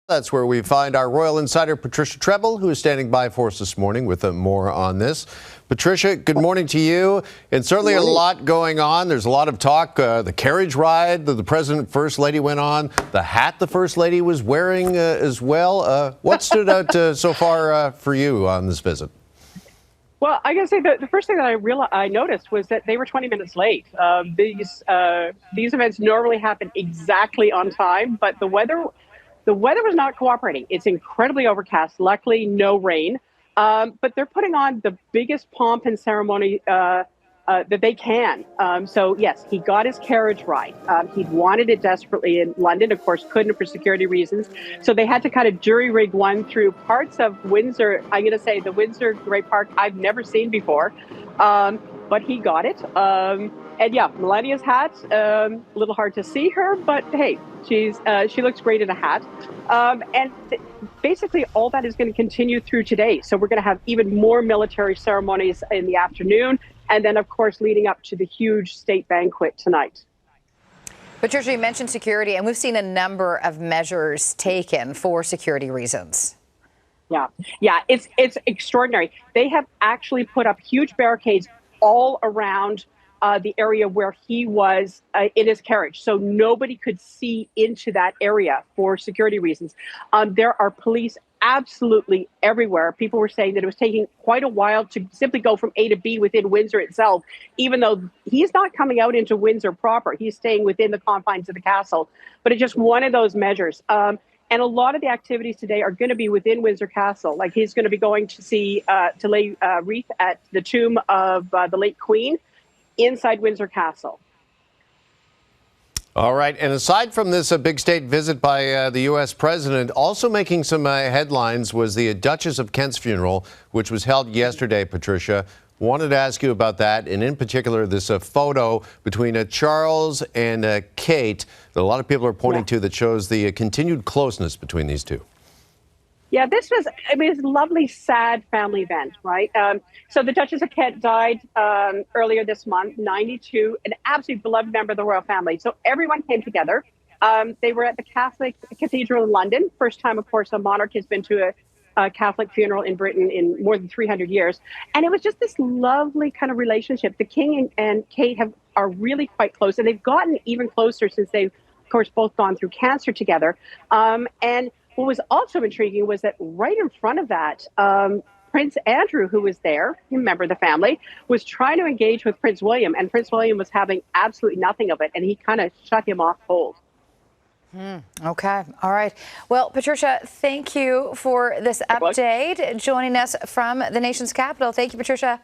That's where we find our royal insider, Patricia Treble, who is standing by for us this morning with more on this. Patricia, good morning to you. And certainly a lot going on. There's a lot of talk. The carriage ride that the President First Lady went on, the hat the First Lady was wearing as well. What stood out so far for you on this visit? Well, I gotta say the first thing that I noticed was that they were 20 minutes late. These events normally happen exactly on time, but the weather was not cooperating. It's incredibly overcast. Luckily, no rain. But they're putting on the biggest pomp and ceremony that they can. So yes, he got his carriage ride. He wanted it desperately in London, of course, couldn't for security reasons. So they had to kind of jury rig one through parts of Windsor. I'm going to say the Windsor Great Park I've never seen before, but he got it. And yeah, Melania's hat, a little hard to see her, but hey, she looks great in a hat. And basically all that is going to continue through today. So we're going to have even more military ceremonies in the afternoon. And then, of course, leading up to the huge state banquet tonight. Patricia, you mentioned security, and we've seen a number of measures taken for security reasons. Yeah, it's extraordinary. They have actually put up huge barricades all around the area where he was in his carriage. So nobody could see into that area for security reasons. There are police absolutely everywhere. People were saying that it was taking quite a while to simply go from A to B within Windsor itself, even though he's not coming out into Windsor proper. He's staying within the confines of the castle. But it's just one of those measures. And a lot of the activities today are going to be within Windsor Castle. Like he's going to be going to see, to lay wreath at the tomb of the late Queen inside Windsor Castle. All right. And aside from this big state visit by the U.S. president, also making some headlines was the Duchess of Kent's funeral, which was held yesterday, Patricia. Wanted to ask you about that, and in particular, this photo between Charles and Kate that a lot of people are pointing to that shows the continued closeness between these two. Yeah, this was, it's a lovely, sad family event, right? So the Duchess of Kent died earlier this month, 92, an absolutely beloved member of the royal family. So everyone came together. They were at the Catholic Cathedral in London. First time, of course, a monarch has been to a Catholic funeral in Britain in more than 300 years. And it was just this lovely kind of relationship. The King and Kate are really quite close, and they've gotten even closer since they've, of course, both gone through cancer together. And what was also intriguing was that right in front of that, Prince Andrew, who was there, a member of the family, was trying to engage with Prince William, and Prince William was having absolutely nothing of it, and he kind of shut him off cold. Okay. All right. Well, Patricia, thank you for this update, joining us from the nation's capital. Thank you, Patricia.